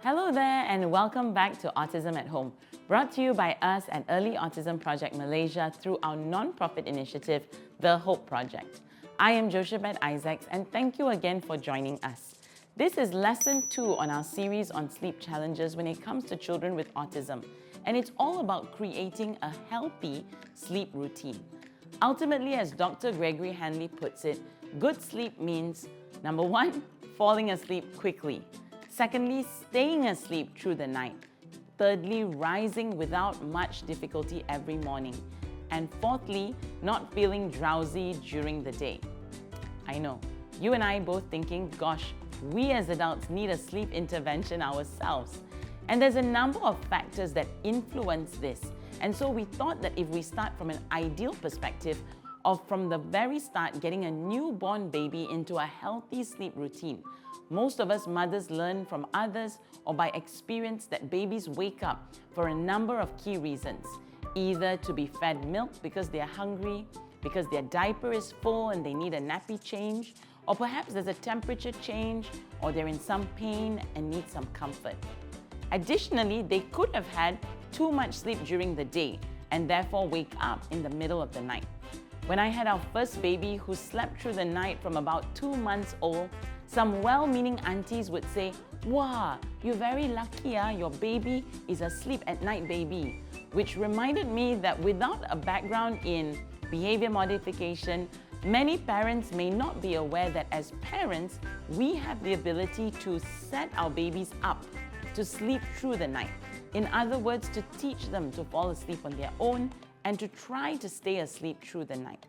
Hello there and welcome back to Autism at Home, brought to you by us at Early Autism Project Malaysia through our non-profit initiative, The Hope Project. I am Joshebet Isaacs and thank you again for joining us. This is lesson 2 on our series on sleep challenges when it comes to children with autism, and it's all about creating a healthy sleep routine. Ultimately, as Dr. Gregory Hanley puts it, good sleep means, number 1, falling asleep quickly. Secondly, staying asleep through the night. Thirdly, rising without much difficulty every morning. And fourthly, not feeling drowsy during the day. I know, you and I both thinking, gosh, we as adults need a sleep intervention ourselves. And there's a number of factors that influence this. And so we thought that if we start from an ideal perspective of from the very start getting a newborn baby into a healthy sleep routine. Most of us mothers learn from others or by experience that babies wake up for a number of key reasons. Either to be fed milk because they're hungry, because their diaper is full and they need a nappy change, or perhaps there's a temperature change, or they're in some pain and need some comfort. Additionally, they could have had too much sleep during the day and therefore wake up in the middle of the night. When I had our first baby who slept through the night from about 2 months old, some well-meaning aunties would say, "Wow, you're very lucky, your baby is a sleep at night baby," which reminded me that without a background in behavior modification, many parents may not be aware that as parents, we have the ability to set our babies up to sleep through the night. In other words, to teach them to fall asleep on their own and to try to stay asleep through the night.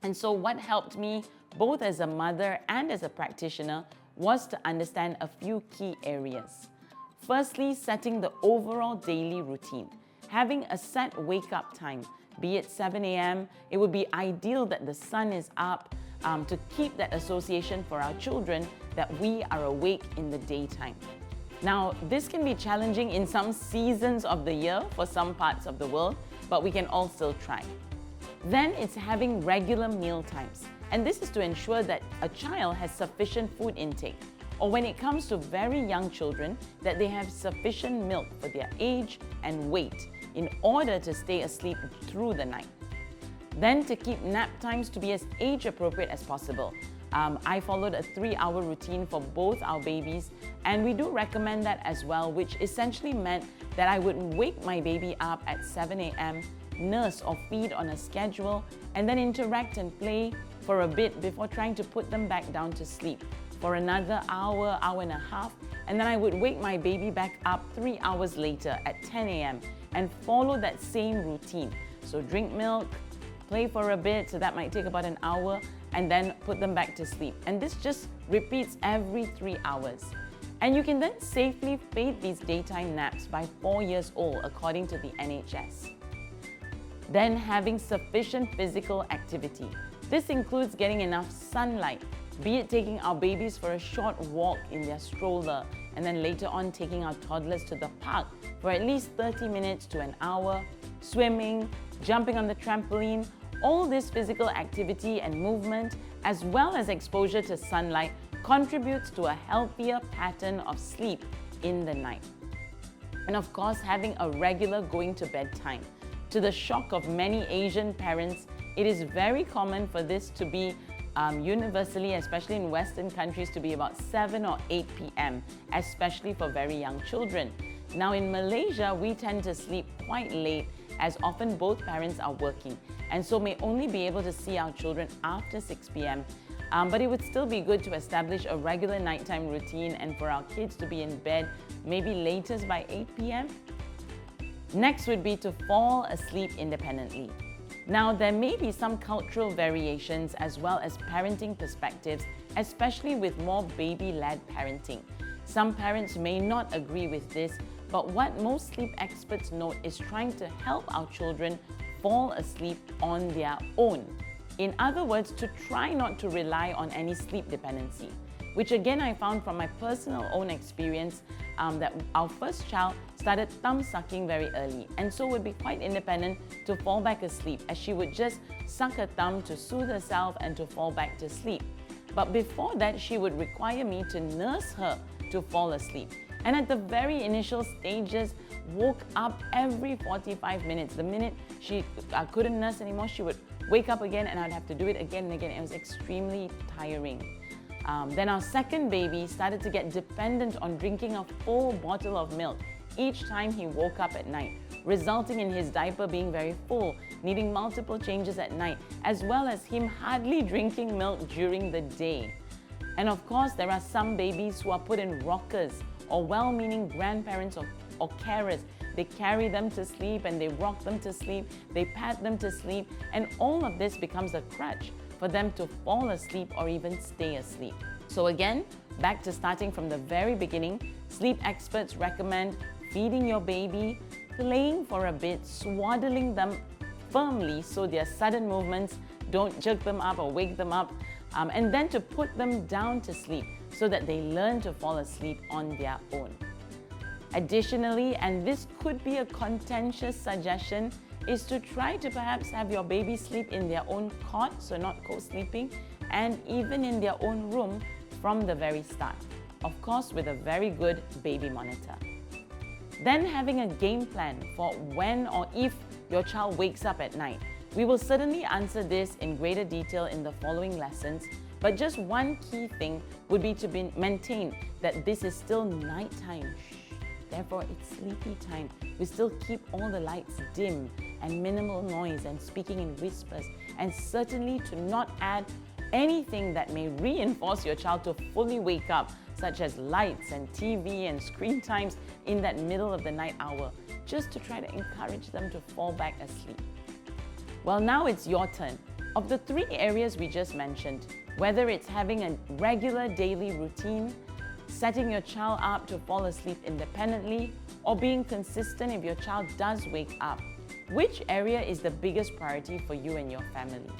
And so what helped me, both as a mother and as a practitioner, was to understand a few key areas. Firstly, setting the overall daily routine. Having a set wake-up time, be it 7 a.m., it would be ideal that the sun is up to keep that association for our children that we are awake in the daytime. Now, this can be challenging in some seasons of the year for some parts of the world, but we can all still try. Then it's having regular meal times. And this is to ensure that a child has sufficient food intake, or when it comes to very young children, that they have sufficient milk for their age and weight in order to stay asleep through the night. Then to keep nap times to be as age appropriate as possible. I followed a 3-hour routine for both our babies, and we do recommend that as well, which essentially meant that I would wake my baby up at 7 a.m., nurse or feed on a schedule, and then interact and play for a bit before trying to put them back down to sleep for another hour, hour and a half, and then I would wake my baby back up 3 hours later at 10 a.m. and follow that same routine. So drink milk, play for a bit, so that might take about an hour, and then put them back to sleep. And this just repeats every 3 hours. And you can then safely fade these daytime naps by 4 years old, according to the NHS. Then having sufficient physical activity. This includes getting enough sunlight, be it taking our babies for a short walk in their stroller, and then later on taking our toddlers to the park for at least 30 minutes to an hour, swimming, jumping on the trampoline. All this physical activity and movement, as well as exposure to sunlight, contributes to a healthier pattern of sleep in the night. And of course, having a regular going to bed time. To the shock of many Asian parents, it is very common for this to be universally, especially in Western countries, to be about 7 or 8 p.m., especially for very young children. Now in Malaysia, we tend to sleep quite late as often both parents are working, and so may only be able to see our children after 6 p.m. But it would still be good to establish a regular nighttime routine and for our kids to be in bed maybe latest by 8 p.m. Next would be to fall asleep independently. Now, there may be some cultural variations as well as parenting perspectives, especially with more baby-led parenting. Some parents may not agree with this, but what most sleep experts note is trying to help our children fall asleep on their own. In other words, to try not to rely on any sleep dependency, which again I found from my personal own experience that our first child started thumb sucking very early, and so would be quite independent to fall back asleep, as she would just suck her thumb to soothe herself and to fall back to sleep. But before that, she would require me to nurse her to fall asleep. and at the very initial stages, woke up every 45 minutes. The minute she couldn't nurse anymore, she would wake up again and I'd have to do it again and again. It was extremely tiring. Then our second baby started to get dependent on drinking a full bottle of milk each time he woke up at night, resulting in his diaper being very full, needing multiple changes at night, as well as him hardly drinking milk during the day. And of course, there are some babies who are put in rockers, or well-meaning grandparents or carers. They carry them to sleep and they rock them to sleep, they pat them to sleep, and all of this becomes a crutch for them to fall asleep or even stay asleep. So again, back to starting from the very beginning, sleep experts recommend feeding your baby, playing for a bit, swaddling them firmly so their sudden movements don't jerk them up or wake them up, and then to put them down to sleep so that they learn to fall asleep on their own. Additionally, and this could be a contentious suggestion, is to try to perhaps have your baby sleep in their own cot, so not co-sleeping, and even in their own room from the very start. Of course, with a very good baby monitor. Then having a game plan for when or if your child wakes up at night. We will certainly answer this in greater detail in the following lessons, but just one key thing would be to maintain that this is still nighttime. Therefore, it's sleepy time. We still keep all the lights dim and minimal noise and speaking in whispers, and certainly to not add anything that may reinforce your child to fully wake up, such as lights and TV and screen times in that middle of the night hour, just to try to encourage them to fall back asleep. Well, now it's your turn. Of the three areas we just mentioned, whether it's having a regular daily routine, setting your child up to fall asleep independently, or being consistent if your child does wake up, which area is the biggest priority for you and your family?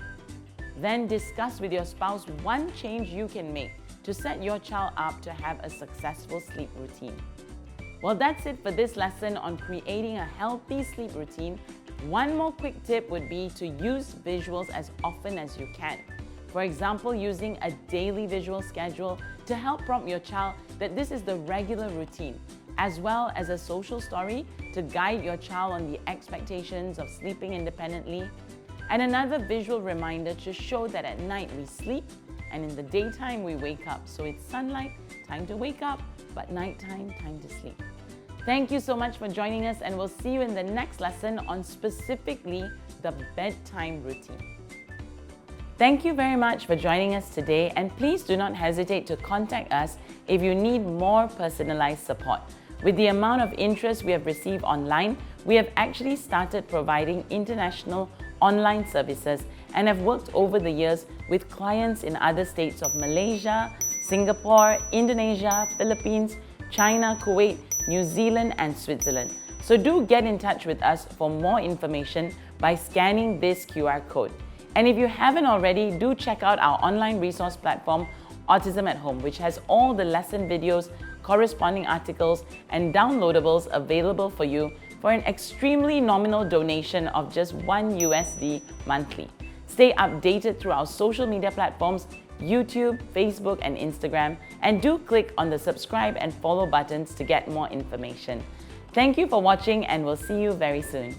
Then discuss with your spouse one change you can make to set your child up to have a successful sleep routine. Well, that's it for this lesson on creating a healthy sleep routine. One more quick tip would be to use visuals as often as you can. For example, using a daily visual schedule to help prompt your child that this is the regular routine, as well as a social story to guide your child on the expectations of sleeping independently, and another visual reminder to show that at night we sleep and in the daytime we wake up. So it's sunlight, time to wake up, but nighttime, time to sleep. Thank you so much for joining us, and we'll see you in the next lesson on specifically the bedtime routine. Thank you very much for joining us today, and please do not hesitate to contact us if you need more personalized support. With the amount of interest we have received online, we have actually started providing international online services and have worked over the years with clients in other states of Malaysia, Singapore, Indonesia, Philippines, China, Kuwait, New Zealand, and Switzerland. So do get in touch with us for more information by scanning this QR code. And if you haven't already, do check out our online resource platform, Autism at Home, which has all the lesson videos, corresponding articles, and downloadables available for you for an extremely nominal donation of just $1 monthly. Stay updated through our social media platforms, YouTube, Facebook, and Instagram, and do click on the subscribe and follow buttons to get more information. Thank you for watching, and we'll see you very soon.